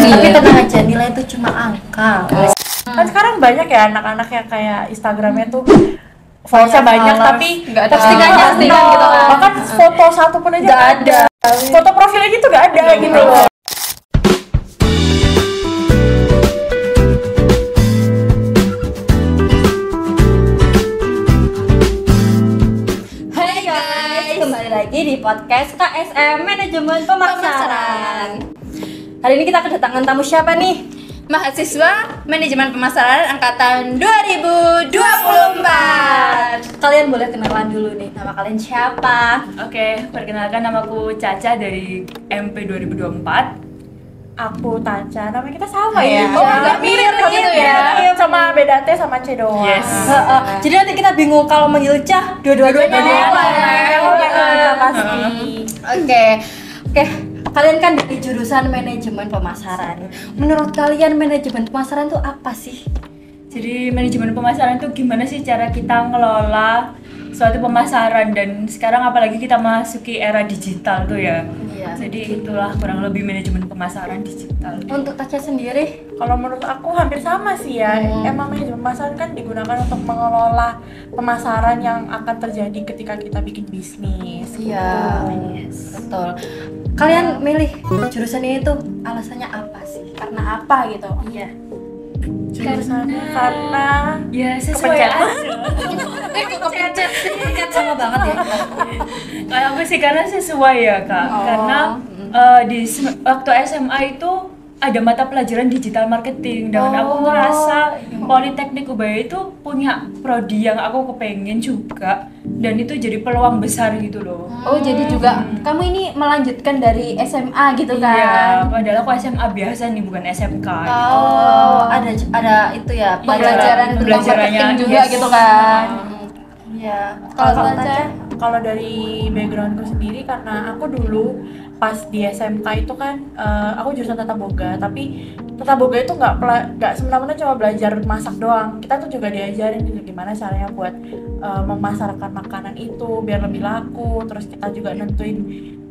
Tapi tenang aja, nilai itu cuma angka. Kan sekarang banyak ya anak-anak yang kayak Instagramnya tuh followersnya banyak tapi postingannya gitu kan. Bahkan foto satu pun aja nggak ada. Foto profilnya gitu nggak ada gitu loh. Hai guys, kembali lagi di podcast KSM Manajemen Pemasaran. Hari ini kita kedatangan tamu siapa nih? Mahasiswa Manajemen Pemasaran angkatan 2024. Kalian boleh kenalan dulu nih, nama kalian siapa? Oke, perkenalkan namaku Caca dari MP 2024. Aku Taca, namanya kita sama ya. Oh, agak mirip gitu ya. Sama beda T sama C doang. Yes. Jadi nanti kita bingung kalau manggil Cah, dua-duanya pasti. Oke. Kalian kan dari jurusan manajemen pemasaran. Menurut kalian manajemen pemasaran itu apa sih? Jadi manajemen pemasaran itu gimana sih cara kita ngelola suatu pemasaran, dan sekarang apalagi kita masuki era digital tuh ya. Iya. Jadi itulah kurang lebih manajemen pemasaran digital. Untuk Tasya sendiri, Kalau menurut aku hampir sama sih ya. Emang manajemen pemasaran kan digunakan untuk mengelola pemasaran yang akan terjadi ketika kita bikin bisnis. iya, betul. Kalian milih jurusan ini tuh alasannya apa sih? Karena apa gitu? Iya. Jurusannya karena Ya sesuai Kepencet. aja. Kepencet sama banget ya. Kalau aku sih karena sesuai ya kak. Oh. Karena waktu SMA itu ada mata pelajaran digital marketing, dan aku ngerasa Politeknik Ubaya itu punya prodi yang aku kepengen juga, dan itu jadi peluang besar gitu loh. Oh, jadi juga kamu ini melanjutkan dari SMA gitu kan? Iya, padahal aku SMA biasa nih, bukan SMK. Oh, ada itu ya, pembelajaran tentang Pembelajarannya, marketing juga yes. gitu kan? Iya. Kalau Taca? kalau dari backgroundku sendiri, karena aku dulu pas di SMK itu kan aku jurusan tata boga, tapi tata boga itu nggak semena-mena cuma belajar masak doang. Kita tuh juga diajarin gitu gimana caranya buat memasarkan makanan itu biar lebih laku. Terus kita juga nentuin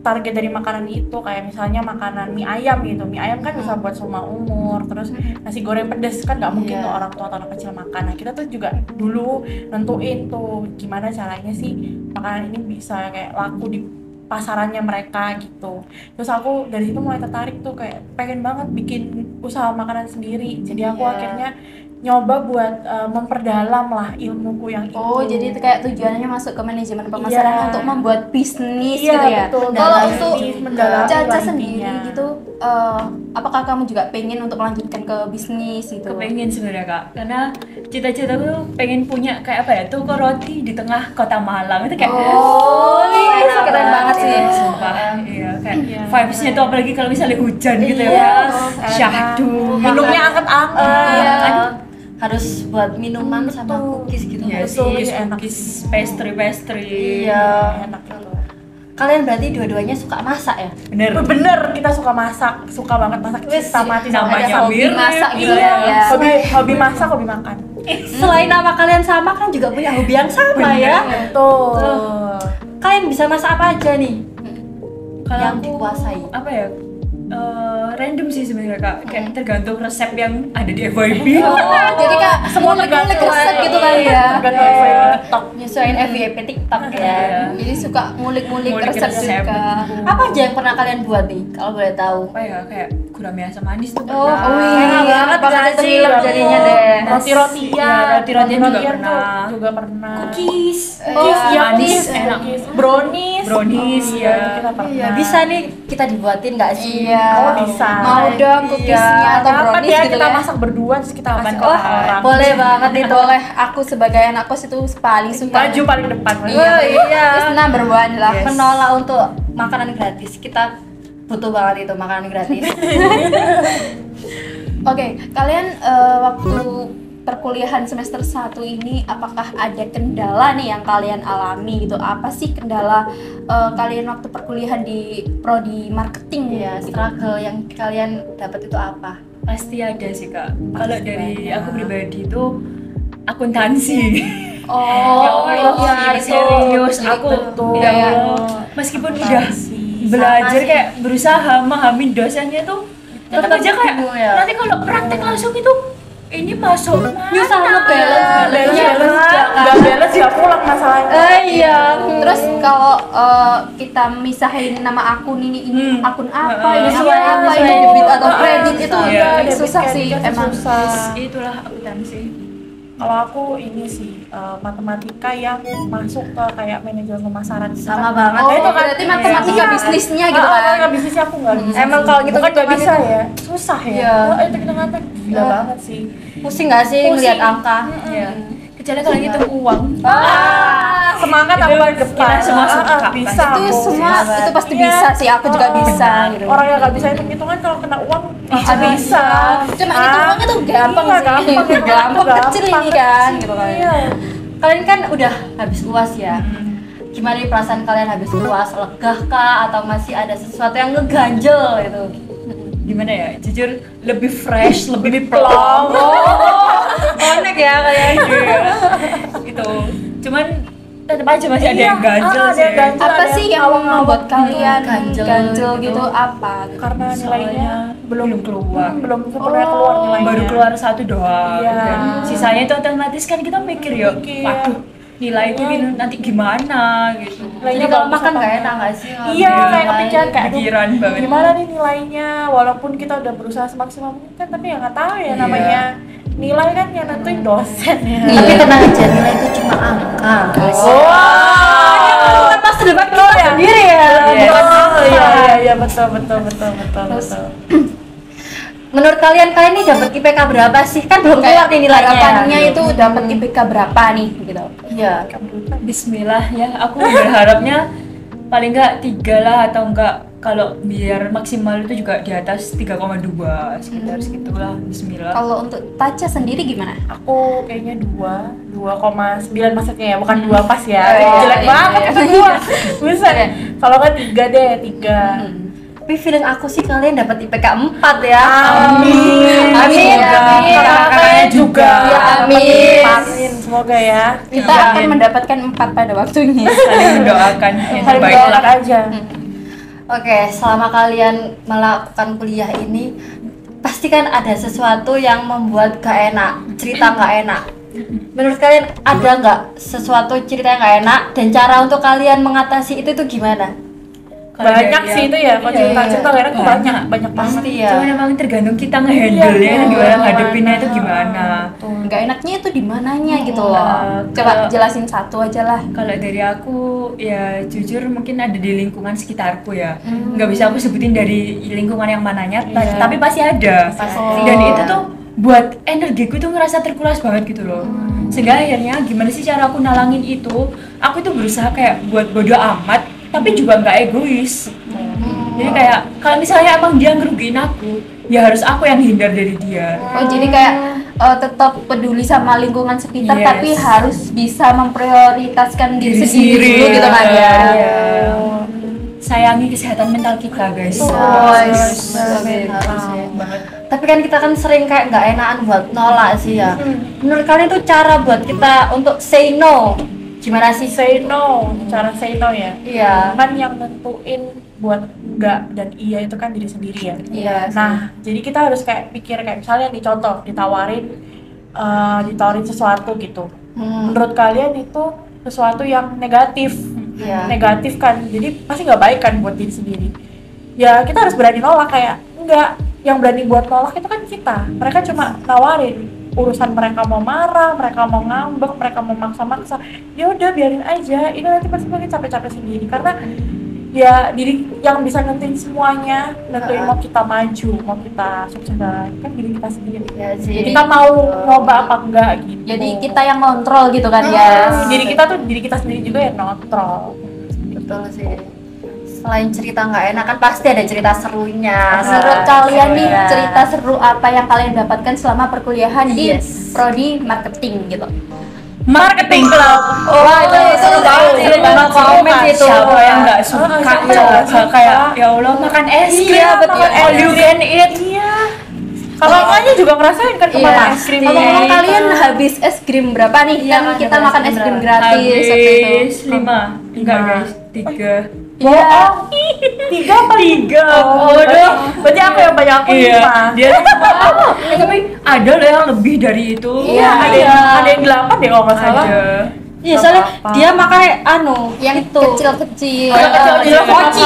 target dari makanan itu, kayak misalnya makanan mie ayam gitu. Mie ayam kan bisa buat semua umur. Terus nasi goreng pedes kan nggak mungkin tuh orang tua atau anak kecil makan. Nah, kita tuh juga dulu nentuin tuh gimana caranya sih makanan ini bisa kayak laku di pasarannya mereka gitu. Terus aku dari situ mulai tertarik tuh, kayak pengen banget bikin usaha makanan sendiri. Jadi aku akhirnya nyoba buat memperdalam lah ilmuku yang itu. Oh, jadi itu kayak tujuannya masuk ke manajemen pemasaran Iya. untuk membuat bisnis Iya, gitu ya. betul. Kalau Mendalami untuk bisnis, mendalami Caca lah sendiri intinya. gitu, apakah kamu juga pengen untuk melanjutkan ke bisnis gitu? Kepengen sebenarnya kak, karena cita-citaku tuh pengen punya kayak apa ya, toko roti di tengah kota Malang. Itu kayak Itu keren banget sih. sumpah. Iya, kayak vibes-nya tuh apalagi kalau misalnya hujan gitu Iya. ya. Syahdu. Minumnya anget-anget. Iya. kan? Harus buat minuman sama cookies gitu. Ya Betul, sih, enak. cookies, pastry. Iya. Enak gitu. Kalian berarti dua-duanya suka masak ya? Bener. Kita suka masak, suka banget masak. Cinta mati sama namanya masak. hobi mirip. masak gitu Iya, ya. hobi masak, hobi makan. Selain nama kalian sama kan juga punya hobi yang sama ya. Betul. Kalian bisa masak apa aja nih? Kalau yang aku, dikuasai. apa ya? Random sih sebenarnya kak, kayak tergantung resep yang ada di FYP. Jadi kak semua ngulik resep gitu kan ya? Tergantung FYP TikTok. Nyesuaiin FYP TikTok ya. Iya. Jadi suka ngulik-ngulik Ngulik resep resep. juga. Apa aja yang pernah kalian buat nih? Kalau boleh tahu. Apa ya, kayak gurame asam manis tuh Oh, pernah. enak banget Bakal itu sih, ngiler betul. jadinya deh. Roti-rotian, Iya, roti-rotian juga tuh pernah. juga pernah. Cookies. Cookies, Oh, ya, manis, cookies, enak. cookies. Brownies, Brownies, Oh, ya. itu kita pernah. Iya, bisa nih kita dibuatin nggak sih? Iya. Oh, bisa. Mau dong cookiesnya atau Kapan brownies ya gitu kita ya? masak berdua terus kita kasih ke Wah, orang. boleh banget itu. Boleh. Aku sebagai anak kos itu paling suka. Maju paling depan. Iya. Terus number one lah, Yes. menolak untuk makanan gratis. Kita butuh banget itu makanan gratis. Oke, kalian waktu perkuliahan semester 1 ini apakah ada kendala nih yang kalian alami gitu? Apa sih kendala kalian waktu perkuliahan di prodi marketing? Iya, Struggle yang kalian dapat itu apa? Pasti ada sih kak. Kalau dari aku pribadi itu akuntansi. Oh, iya, serius aku betul. ya Allah, meskipun udah belajar kayak berusaha memahami dosennya tuh tetap aja kayak bingung ya. nanti kalau praktek langsung itu ini masuk Nyusah nge-balance. Iya, nggak balance ya pulang masalahnya. Iya. Terus kalau kita misahin nama akun ini akun apa, ini akun apa, ini debit atau kredit itu Iya, debit, susah sih kredit kan emang. susah. itulah akuntansi. Kalau aku ini sih matematika yang masuk ke kayak manajemen pemasaran. Sama banget. Oh, itu kan berarti matematika iya. bisnisnya gitu kan. Matematika bisnisnya aku nggak bisa. Emang sih. kalau gitu bukan nggak bisa itu- ya, susah ya. Iya. Itu kita ngatain gila banget sih. Pusing nggak sih ngeliat angka? Iya. Kecuali kalau ngitung uang. Semangat aku paling depan. kita semua suka, bisa. Itu aku. semua itu pasti Iya. bisa sih, aku juga bisa gitu. Orang yang nggak bisa hitung-hitungan kalau kena uang nggak bisa. Cuma hitung uang itu gampang Iya, sih. Gampang kecil ini kan gitu kan. Iya. Kalian kan udah habis UAS ya. Gimana nih perasaan kalian habis UAS? Legah kah atau masih ada sesuatu yang ngeganjel gitu? Gimana ya? Jujur lebih fresh, lebih Plong. Konek ya kalian. Iya. Itu. Cuman tetap aja masih ada yang ganjel ada sih. yang ganjel. Apa ada sih yang yang membuat kalian ganjel ganjel gitu. gitu apa? Karena nilainya belum keluar. belum sepenuhnya keluar nilainya. Baru keluar satu doang. Iya. Dan sisanya itu otomatis kan kita mikir ya, Mikir. waduh nilai itu nanti gimana gitu. Jadi kalau makan nggak enak nggak sih? Iya, kayak kepikiran kayak aduh, Pikiran banget. gimana nih nilainya, walaupun kita udah berusaha semaksimal mungkin kan, tapi ya nggak tahu ya Iya. namanya nilai kan yang nentuin dosen ya. Tapi tenang aja, nilai itu cuma angka. Wow. Kan masa depan kita sendiri ya. Iya. Iya, betul. Menurut kalian ini dapat IPK berapa sih? Kan belum keluar nih nilainya. Harapannya itu dapat IPK berapa nih gitu. Iya. Bismillah ya, aku berharapnya paling enggak 3 lah atau enggak kalau biar maksimal itu juga di atas 3,2 sekitar segitulah. Bismillah. Kalau untuk Taca sendiri gimana? Aku kayaknya 2,9 maksudnya ya, bukan 2 pas ya. Oh, Jelek iya, banget iya. itu 2. Buset. Kalau kan 3 deh, 3. Tapi feeling aku sih kalian dapat IPK 4 ya. Amin. Amin. Kakak-kakaknya juga. Ya, amin. Amin. Semoga ya. Kita akan mendapatkan 4 pada waktunya. Saling mendoakan yang Saling terbaik doakan lah. aja. Oke, selama kalian melakukan kuliah ini pasti kan ada sesuatu yang membuat gak enak, cerita gak enak. Menurut kalian ada nggak sesuatu cerita yang gak enak dan cara untuk kalian mengatasi itu tuh gimana? Kalau Banyak dari sih aku- itu ya, kalau Iya, cerita-cerita iya. kadang tuh banyak banget. Pasti ya. Cuman emang tergantung kita ngehandle Iya, ya, gimana iya. ngadepinnya itu gimana. Nggak enaknya itu di mananya gitu loh. Nah, Coba kalau- jelasin satu aja lah. Kalau dari aku ya jujur mungkin ada di lingkungan sekitarku ya. Nggak bisa aku sebutin dari lingkungan yang mananya, Iya. tapi pasti ada. Pasti. Dan itu tuh buat energiku tuh ngerasa terkuras banget gitu loh. Sehingga akhirnya gimana sih cara aku nalangin itu? Aku tuh berusaha kayak buat bodo amat, tapi juga nggak egois. Jadi kayak kalau misalnya emang dia ngerugiin aku, ya harus aku yang hindar dari dia. Oh, jadi kayak tetap peduli sama lingkungan sekitar Yes. tapi harus bisa memprioritaskan diri Diri sendiri sendiri, dulu gitu kan ya. Iya. Sayangi kesehatan mental kita guys. Harus banget. Tapi kan kita kan sering kayak nggak enakan buat nolak sih ya. Menurut kalian tuh cara buat kita untuk say no gimana sih? Say no, cara say no ya. Iya. Kan yang nentuin buat enggak dan iya itu kan diri sendiri ya. Iya. Nah, jadi kita harus kayak pikir kayak misalnya nih contoh ditawarin sesuatu gitu. Menurut kalian itu sesuatu yang negatif, Iya. negatif kan, jadi pasti nggak baik kan buat diri sendiri. Ya kita harus berani nolak kayak enggak. Yang berani buat nolak itu kan kita. Mereka cuma nawarin urusan mereka mau marah, mereka mau ngambek, mereka mau maksa-maksa. Ya udah biarin aja. Ini nanti pasti mungkin capek-capek sendiri karena ya diri yang bisa nentuin semuanya, nentuin mau kita maju, mau kita sukses kan diri kita sendiri. Iya sih. Kita mau nyoba apa enggak gitu. Jadi kita yang kontrol gitu kan ya. diri kita tuh diri kita sendiri juga yang kontrol. Betul sih. Selain cerita nggak enak kan pasti ada cerita serunya. Menurut kalian nih Iya. cerita seru apa yang kalian dapatkan selama perkuliahan di Yes. prodi marketing gitu? Marketing Club. Wah, itu seru banget sih. Seru banget sih. Komen itu. Siapa yang nggak suka siapa coba yang nggak kayak suka? ya Allah makan es krim. Iya, betul. makan all you can eat. Iya. Kalau kakaknya juga ngerasain kan kemana Iya. es krim. Ngomong-ngomong kalian habis es krim berapa nih? Iya, Kan kan kita habis makan es es krim krim gratis waktu itu. Habis 5. Enggak guys, 3. Bohong. 3 apa 3? Oh, berarti aku yang banyak, aku 5. Iya, dia tapi ada loh yang lebih dari itu. Iya, ada yang 8 deh kalau nggak salah. Ada. Iya, soalnya Apa-apa. dia makanya yang itu kecil-kecil.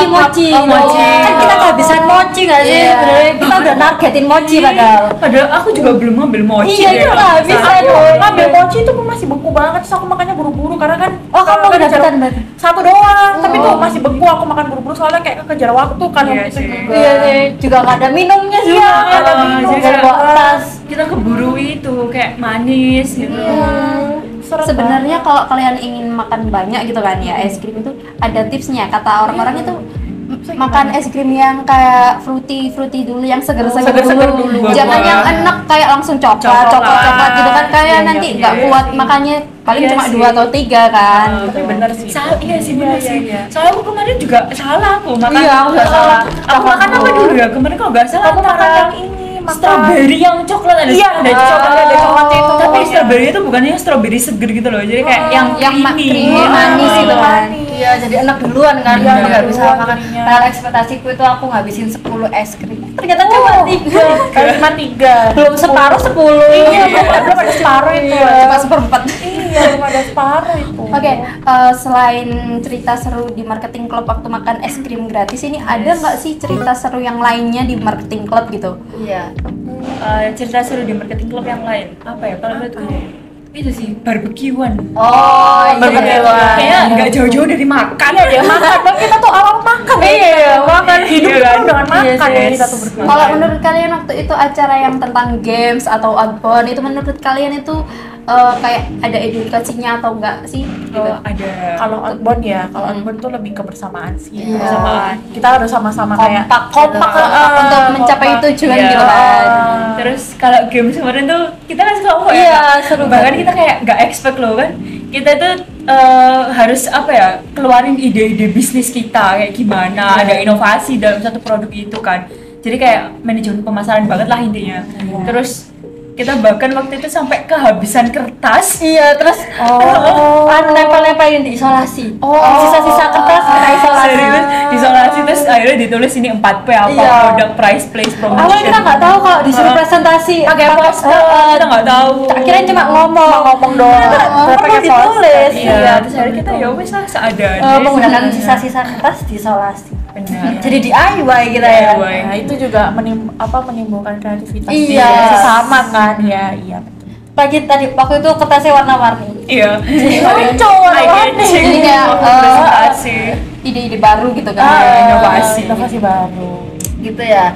mochi. Oh, mochi. Kan kita kehabisan mochi nggak sih? Iya. Sebenarnya kita udah nargetin mochi padahal. Padahal aku juga belum ngambil mochi. Iya, deh, itu kalau nggak nggak bisa salah. dong. Ngambil mochi itu pun masih beku banget, terus aku makannya buru-buru karena kan Oh, kamu kan kedapetan jarak- berarti? satu doang, tapi tuh masih beku, aku makan buru-buru soalnya kayak kejar waktu kan Iya waktu itu sih. juga. Iya sih, juga nggak ada minumnya sih. Iya, nggak ada minum, jadi Nggak kayak bawa tas. kita keburu itu kayak manis gitu. Seret Sebenarnya kalau kalian ingin makan banyak gitu kan ya, es krim itu ada tipsnya. Kata orang-orang itu makan es krim yang kayak fruity dulu, yang seger-seger Seger-seger dulu. dulu. Jangan yang enak kayak langsung coklat gitu kan, kayak Iya, nanti iya, nggak iya, kuat iya. makannya paling Iya cuma sih. 2 atau 3 kan. Tapi bener sih. Iya sih bener Iya, sih. iya. Soalnya aku kemarin juga salah aku makan. Iya, aku juga salah. Aku makan apa dulu ya? Kemarin kalau nggak salah Kamu makan antara yang ini, makan strawberry yang coklat ada Iya, ada coklat itu. Tapi Iya. strawberry itu bukannya yang strawberry seger gitu loh. Jadi kayak yang creamy, creamy. manis gitu kan. Iya, jadi enak duluan kan, Iya, nggak enak bisa duluan makan. jadinya. Padahal ekspektasiku itu aku ngabisin 10 es krim. Ternyata cuma 3. Kali cuma 3. Belum separuh 10. Iya, belum ada separuh itu. Cuma seperempat. Iya, belum ada separuh itu. Oke, selain cerita seru di marketing club waktu makan es krim gratis ini, ada nggak sih cerita seru yang lainnya di marketing club gitu? Iya. Cerita seru di marketing club yang lain apa ya? Kalau menurutku itu sih barbekyuan. Oh, Barbekyuan. Kayak nggak jauh-jauh dari makan Iya dia makan, dong kita tuh awal makan. Iya, makan. Hidup Iya, itu dengan Iya makan sih. ya kita tuh berdua. Kalau menurut kalian waktu itu acara yang tentang games atau outbound itu menurut kalian itu kayak ada edukasinya atau enggak sih? Gitu. Oh, ada. Kalau outbound ya, kalau outbound tuh lebih kebersamaan sih. Iya. Kebersamaan. Kita harus sama-sama kayak Kompak gitu. Untuk mencapai tujuan Iya. gitu kan. Terus kalau games kemarin tuh kita kan suka ngomong Iya, ya. seru Bahkan banget. kita kayak nggak expect loh kan. Kita tuh harus apa ya, keluarin ide-ide bisnis kita kayak gimana, ada inovasi dalam satu produk itu kan. Jadi kayak manajemen pemasaran banget lah intinya. Terus kita bahkan waktu itu sampai kehabisan kertas. Iya, terus nempel-nempelin di isolasi. Sisa-sisa kertas kita isolasi. Serius, isolasi terus akhirnya ditulis ini 4P apa Iya. produk, price, place, promotion. Awalnya kita nggak tahu kalau disuruh presentasi pakai poster, kita nggak tahu. Tak kirain cuma ngomong doang. Perlu Pakai ditulis. Iya, terus akhirnya kita ya wes lah seadanya. Menggunakan sisa-sisa kertas diisolasi. Benar. Jadi DIY kita ya. DIY. Nah, itu juga menimbulkan kreativitas Iya. sesama kan. Ya, iya. Pagi tadi waktu itu kertasnya warna-warni. Iya. Lucu, warna-warni. Jadi kayak presentasi. ide-ide baru gitu kan. Inovasi baru. Gitu ya.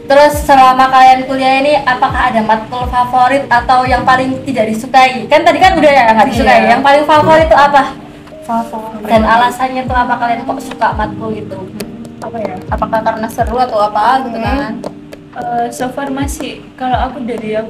Terus selama kalian kuliah ini apakah ada matkul favorit atau yang paling tidak disukai? Kan tadi kan udah ya nggak disukai. Iya. Yang paling favorit itu apa? Favorit. Dan alasannya tuh apa kalian kok suka matkul itu? Apa ya? Apakah karena seru atau apa gitu kan? So far masih, kalau aku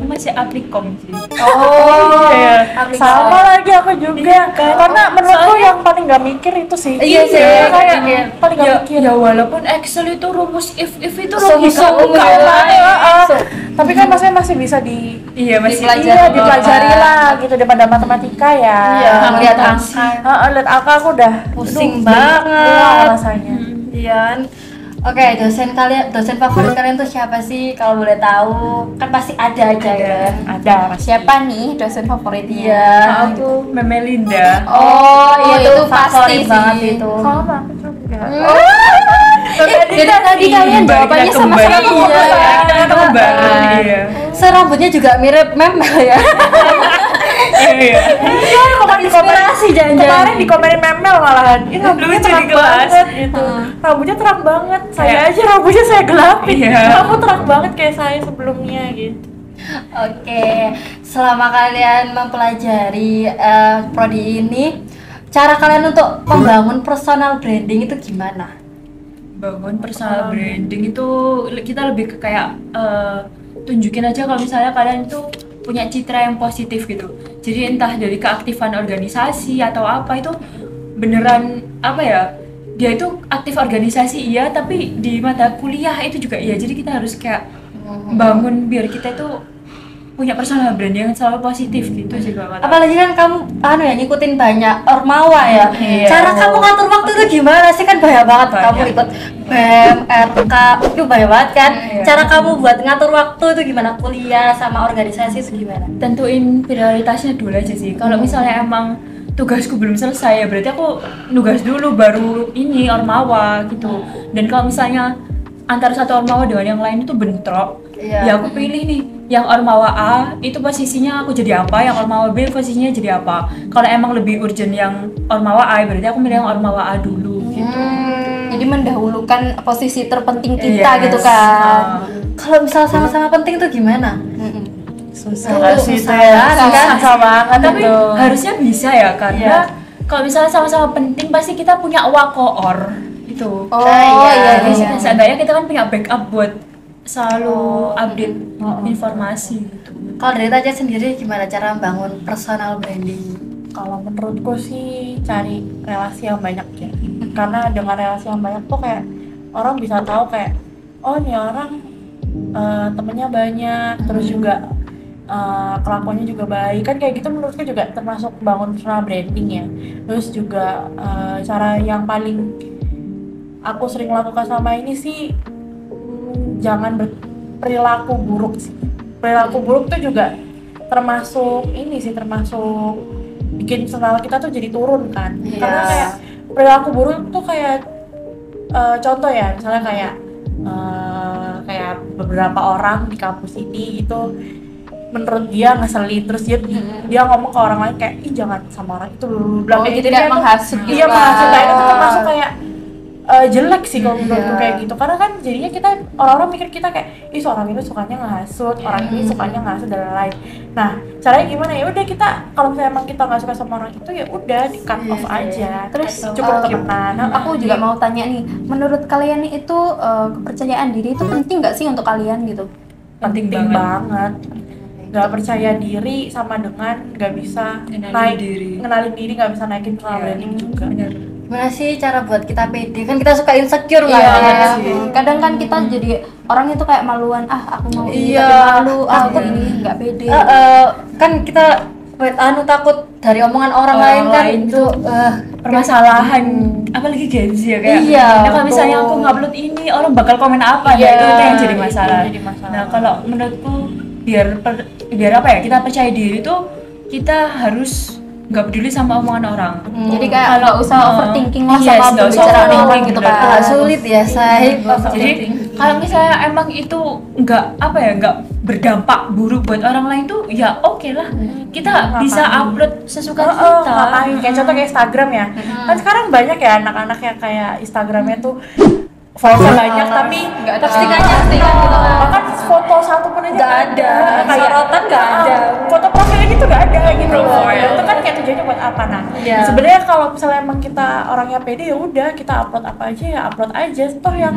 masih aplikom sih. Oh, Iya. sama lagi aku juga. Karena menurutku Soalnya- yang paling gak mikir itu sih. Iya sih, kayak mikir. paling gak Ya, mikir. ya walaupun Excel itu rumus if itu Sungguh logika umum enggak ya. lah. Tapi kan maksudnya masih bisa di Iya masih dipelajari lah gitu daripada matematika ya. Iya, Gitu. lihat angka. Lihat angka aku udah Pusing aduh, banget. gila rasanya. Iya. Oke, dosen favorit kalian tuh siapa sih? Kalau boleh tahu, kan pasti ada aja kan. Ada pasti. Siapa nih dosen favoritnya? Iya. Aku Memelinda. Oh, iya itu pasti favorit banget sih. itu. Sama aku juga. Jadi tadi kalian jawabannya sama-sama Iya. iya. Kita kembar. Iya. Serambutnya juga mirip Memel ya. Iya. Iya, kemarin Inspirasi jangan-jangan. Kemarin dikomenin Memel malahan. Ini rambutnya Lucu terang di kelas. banget gitu. Rambutnya terang banget. Saya Kayak- aja rambutnya saya gelapin. Iya. Kamu terang banget kayak saya sebelumnya gitu. Oke, selama kalian mempelajari prodi ini, cara kalian untuk membangun personal branding itu gimana? Bangun personal branding itu kita lebih ke kayak tunjukin aja kalau misalnya kalian itu punya citra yang positif gitu. Jadi entah dari keaktifan organisasi atau apa itu beneran apa ya? Dia itu aktif organisasi iya, tapi di mata kuliah itu juga iya. Jadi kita harus kayak bangun biar kita itu punya personal brand yang selalu positif gitu sih kalau kata. Apalagi kan kamu ngikutin banyak ormawa ya. Iya. Cara kamu ngatur waktu itu gimana sih, kan banyak banget Banyak. kamu ikut BEM, RK, itu banyak banget kan. Iya. Cara kamu buat ngatur waktu itu gimana, kuliah sama organisasi itu gimana? Tentuin prioritasnya dulu aja sih. Kalau misalnya emang tugasku belum selesai ya berarti aku nugas dulu baru ini ormawa gitu. Dan kalau misalnya antara satu ormawa dengan yang lain itu bentrok, Iya. ya aku pilih nih yang ormawa A itu posisinya aku jadi apa, yang ormawa B posisinya jadi apa. Kalau emang lebih urgent yang ormawa A berarti aku milih yang ormawa A dulu gitu. Jadi mendahulukan posisi terpenting kita Yes. gitu kan. Kalau misal sama-sama penting tuh gimana? Susah Itu sih itu susah ya, banget kan? susah banget Tapi itu. harusnya bisa ya karena kalau misalnya sama-sama penting pasti kita punya wakoor itu. Oh iya, iya. Jadi seenggaknya kita kan punya backup buat selalu update informasi gitu. Kalau dari Taja sendiri gimana cara membangun personal branding? Kalau menurutku sih cari relasi yang banyak ya. Karena dengan relasi yang banyak tuh kayak orang bisa tahu kayak oh nih orang temennya banyak, terus juga kelakuannya juga baik, kan kayak gitu menurutku juga termasuk bangun personal branding ya. Terus juga cara yang paling aku sering lakukan sama ini sih jangan berperilaku buruk sih. Perilaku buruk tuh juga termasuk ini sih, termasuk bikin personal kita tuh jadi turun kan. Iya. Karena kayak perilaku buruk tuh kayak contoh ya, misalnya kayak beberapa orang di kampus ini gitu menurut dia ngeselin, terus dia ngomong ke orang lain kayak ih jangan sama orang itu Oh, bilang kayak gitu, tidak dia tuh- menghasut gitu iya kan. menghasut, kayak itu termasuk kayak jelek sih kalau menurutku kayak gitu, karena kan jadinya kita orang-orang mikir kita kayak ih seorang ini sukanya ngehasut, orang ini sukanya ngehasut dan lain-lain. Nah caranya gimana, ya udah kita kalau misalnya emang kita nggak suka sama orang itu ya udah di cut off aja, Terus, cukup temenan. Aku juga mau tanya nih, menurut kalian nih itu kepercayaan diri itu penting nggak sih untuk kalian gitu? Penting penting banget. banget. Nggak percaya diri sama dengan nggak bisa ngenalin diri nggak bisa naikin personal branding juga. Bener. Gimana sih cara buat kita pede? Kan kita suka insecure Iya, kan? kadang kan kita jadi orang itu kayak maluan, aku mau ini Iya, tapi malu, aku takut. ini nggak pede. Kan kita takut dari omongan orang Orang lain kan lain itu Permasalahan apalagi Gen Z ya kayak. Iya, Ya, kalau misalnya betul. aku ngupload ini orang bakal komen apa Iya, ya itu yang jadi masalah. itu jadi masalah. Nah, kalau menurutku biar apa ya? Kita percaya diri tuh kita harus nggak peduli sama omongan orang. Jadi kayak Kalau, nggak usah overthinking lah yes, sama nggak usah pembicaraan orang overthinking, gitu bener. kan. agak sulit ya say. Jadi kalau misalnya emang itu nggak apa ya nggak berdampak buruk buat orang lain tuh ya oke lah kita bisa upload sesuka kita. Ngapain? Kayak contoh kayak Instagram ya. Kan sekarang banyak ya anak-anak yang kayak Instagramnya tuh follower banyak tapi nggak ada Postingannya postingan gitu kan. bahkan foto satu pun aja Nggak ada. Kayak Sorotan nggak ada. foto profilnya gitu nggak ada gitu loh. Profile. Itu kan kayak tujuannya buat apa? Nah Iya. sebenarnya kalau misalnya emang kita orangnya pede ya udah kita upload apa aja ya upload aja. Toh yang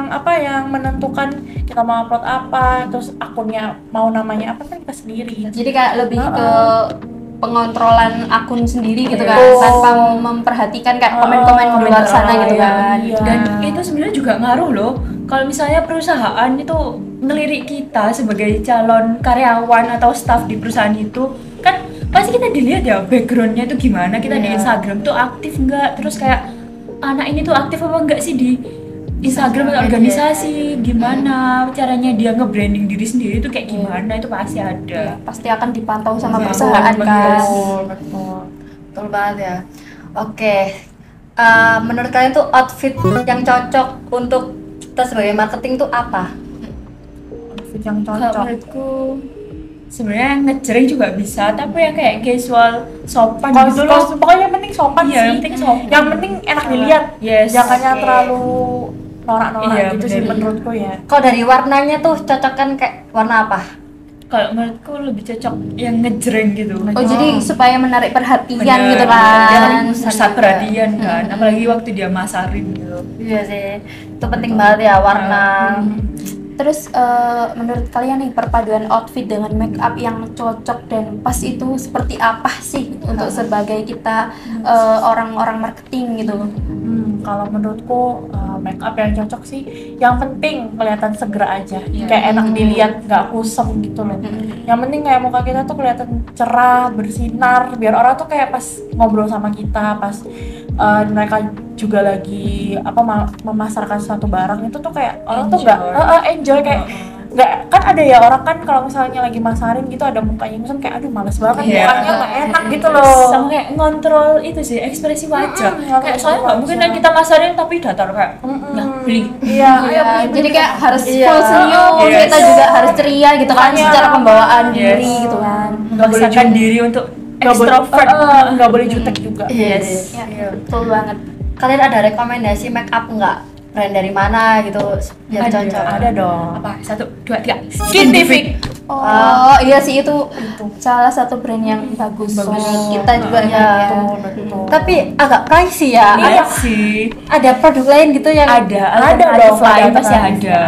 apa yang menentukan kita mau upload apa, terus akunnya mau namanya apa kan kita sendiri. Jadi kayak lebih ke pengontrolan akun sendiri gitu kan, Betul. tanpa memperhatikan kayak komen-komen di luar sana gitu kan. Iya. Dan itu sebenarnya juga ngaruh loh. Kalau misalnya perusahaan itu ngelirik kita sebagai calon karyawan atau staff di perusahaan itu, kan pasti kita dilihat ya backgroundnya itu gimana, kita di Instagram tuh aktif nggak, terus kayak anak ini tuh aktif apa enggak sih di Instagram atau organisasi, gimana caranya dia nge-branding diri sendiri tuh kayak gimana, itu pasti ada. Pasti akan dipantau sama Iya, perusahaan kan. Betul. Betul banget ya. Oke. Menurut kalian tuh outfit yang cocok untuk kita sebagai marketing tuh apa? Outfit yang Kalau cocok. menurutku sebenarnya ngejreng juga bisa, tapi yang kayak casual sopan Kalau gitu loh. pokoknya yang penting sopan Iya, sih. yang penting sopan. Yang penting enak dilihat. Yes. Jangan yang Oke. terlalu norak-norak Iya, gitu sih bener. menurutku ya. Kalau dari warnanya tuh cocok kan kayak warna apa? Kalau menurutku lebih cocok yang ngejreng gitu. Oh, jadi supaya menarik perhatian Bener. gitu Dia kan. pusat perhatian kan, apalagi waktu dia masarin gitu. Iya sih. Itu penting banget ya warna. Terus menurut kalian nih perpaduan outfit dengan make up yang cocok dan pas itu seperti apa sih untuk sebagai kita orang-orang marketing gitu? Kalau menurutku make up yang cocok sih. Yang penting kelihatan seger aja, kayak enak dilihat, nggak kusam gitu loh. Yang penting kayak muka kita tuh kelihatan cerah, bersinar, biar orang tuh kayak pas ngobrol sama kita, pas mereka juga lagi memasarkan suatu barang itu tuh kayak orang tuh nggak enjoy kayak nggak, kan ada ya orang kan kalau misalnya lagi masarin gitu ada mukanya misal kayak aduh males banget mukanya nggak enak gitu loh. Sama kayak ngontrol itu sih ekspresi wajah. Kayak soalnya nggak mungkin kan kita masarin tapi datar kayak nah beli. Iya, jadi kayak harus full senyum, kita juga harus ceria gitu kan, secara pembawaan diri gitu kan. Memaksakan diri untuk extrovert, nggak boleh jutek juga. Yes. Ya, betul banget. Kalian ada rekomendasi make up nggak? Brand dari mana gitu biar cocok? Ada dong. Apa 1, 2, 3 Skintific. Oh iya sih, itu salah satu brand yang bagus. Kita juga Ya. Betul. Tapi agak pricey ya. Iya sih. Ada produk lain gitu yang Ada dong, lain ada pasti alternatif. ada.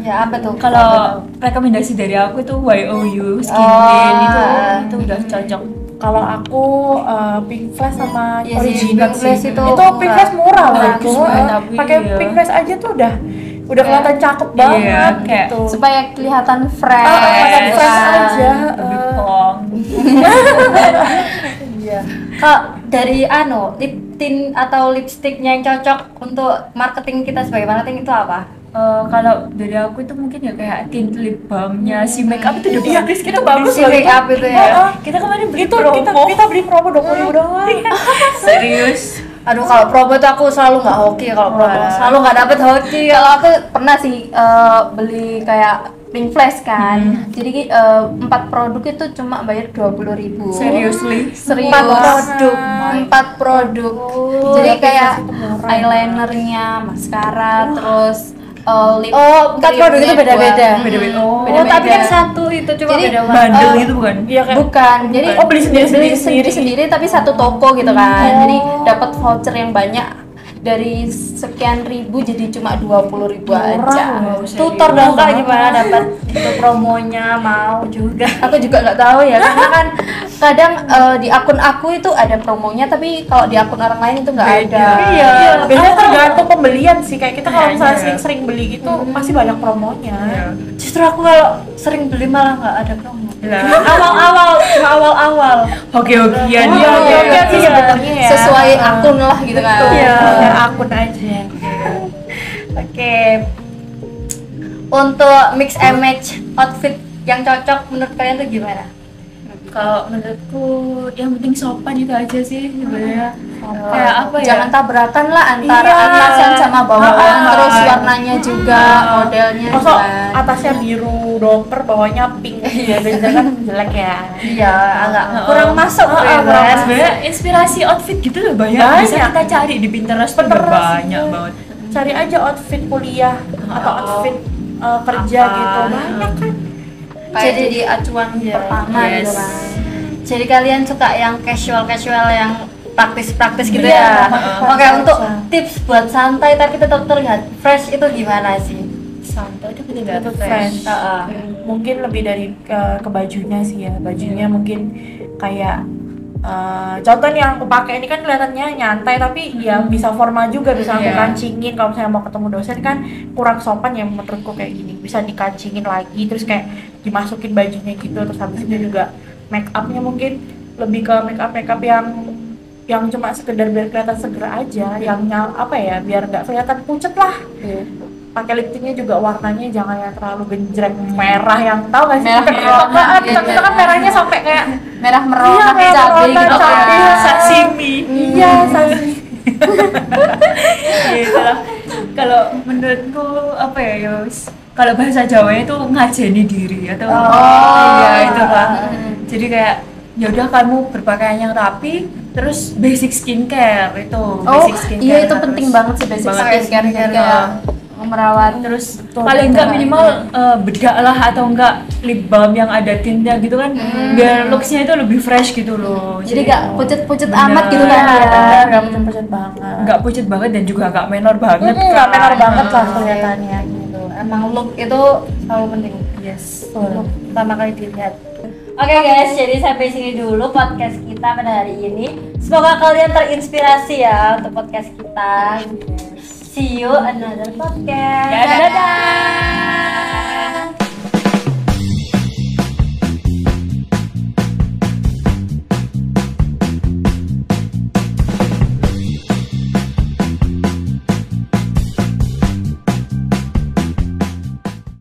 Ya apa tuh? Kalau rekomendasi dari aku itu YOU Skin Oh. Lane itu udah cocok. Kalau aku Pink Flash sama Iya sih, Original Pink Flash sih. itu Itu Pink Flash murah loh murah, itu. tapi Pakai iya. Pink Flash aja tuh udah kelihatan cakep banget kayak gitu. supaya kelihatan fresh. kelihatan gitu fresh kan. aja. Lebih plong. Iya. Kalau dari lip tint atau lipstiknya yang cocok untuk marketing kita sebagai marketing itu apa? Kalau dari aku itu mungkin ya kayak tint lip balmnya si makeup itu udah bagus, kita bagus Si loh make up itu ya. Kita kemarin beli Itu promo. kita beli promo 20.000 doang. Serius. Aduh, kalau promo tuh aku selalu nggak hoki kalau promo. Selalu nggak dapet hoki. Kalau aku pernah sih beli kayak Pink Flash kan. Jadi 4 produk itu cuma bayar 20.000. Seriously. Serius. 4 produk. Jadi kayak eyelinernya, maskara, terus lip. Oh, 4 produk itu creamnya beda-beda. dua. Beda-beda. Oh, Beda-beda. tapi kan satu itu cuma Jadi, beda warna. Bandel gitu bukan? Iya kayak Bukan, jadi beli sendiri-sendiri. sendiri tapi satu toko gitu kan. Jadi dapat voucher yang banyak, dari sekian ribu jadi cuma 20.000 aja. Tutor dong Kak, gimana dapat itu promonya, mau juga. Aku juga nggak tahu ya, karena kan kadang di akun aku itu ada promonya, tapi kalau di akun orang lain itu nggak ada. Iya, biasanya tergantung pembelian sih. Kayak kita kalau misalnya Kayaknya. sering-sering beli gitu pasti banyak promonya. Justru aku kalau sering beli malah nggak ada promo. Lah. Cuma awal-awal. Hoki-hokian Iya, ya. hoki-hokian sih sebenarnya ya. Sesuai akun lah gitu kan. Iya. Biar akun aja. Oke. Untuk mix and match outfit yang cocok menurut kalian tuh gimana? Kalau menurutku yang penting sopan itu aja sih sebenarnya. Kayak apa ya? Jangan tabrakan lah antara Iya. atasan sama bawahan, Ah. terus warnanya juga, modelnya Masuk kan. atasnya biru doper, bawahnya pink. Iya, kan jelek ya. Iya, agak kurang masuk ya kurang kan? Sebenarnya inspirasi outfit gitu loh banyak. Bisa Banyak. kita cari di Pinterest juga Pinterest banyak itu. banget. Cari aja outfit kuliah atau outfit kerja Apa? gitu. Banyak kan. Kayak jadi acuan pertama Yes. gitu kan. Jadi kalian suka yang casual yang praktis gitu Iya, ya? Oke, untuk tips buat santai tapi tetap terlihat fresh itu gimana sih? Santai tapi Itu tidak fresh. Heeh. Mungkin lebih dari ke bajunya sih ya. Bajunya mungkin kayak contoh nih yang aku pakai ini kan kelihatannya nyantai tapi ya bisa formal juga, bisa aku Iya. kancingin kalau misalnya mau ketemu dosen kan kurang sopan ya menurutku kayak gini, bisa dikancingin lagi terus kayak dimasukin bajunya gitu, terus habis itu juga make upnya mungkin lebih ke make up yang cuma sekedar biar kelihatan seger aja, yang apa ya biar nggak kelihatan pucet lah. Pakai lip tintnya juga warnanya jangan yang terlalu genjreng merah yang tahu nggak sih Merah kita merah. kita kan merahnya sampai kayak Merah merona, merah cabai merona, gitu cabai, kan. sashimi. iya sashimi. Gitu lah. Kalau menurutku apa ya Yos? Kalau bahasa Jawanya itu ngajeni diri atau iya itu lah. Jadi kayak ya udah kamu berpakaian yang rapi, terus basic skincare itu. Oh Basic skincare iya, itu harus penting banget sih basic banget. skincare, jadi kayak merawat. Terus paling enggak minimal bedak lah atau enggak lip balm yang ada tintnya gitu kan, biar looksnya itu lebih fresh gitu loh. Jadi gak pucet-pucet Bener. amat gitu kan. Bener, nggak pucet-pucet banget. nggak pucet banget dan juga nggak menor banget. Nggak menor banget lah kelihatannya gitu. Emang look itu selalu penting. Yes. Look pertama kali dilihat. Oke guys, jadi sampai sini dulu podcast kita pada hari ini. Semoga kalian terinspirasi ya untuk podcast kita. See you another podcast. Dadah.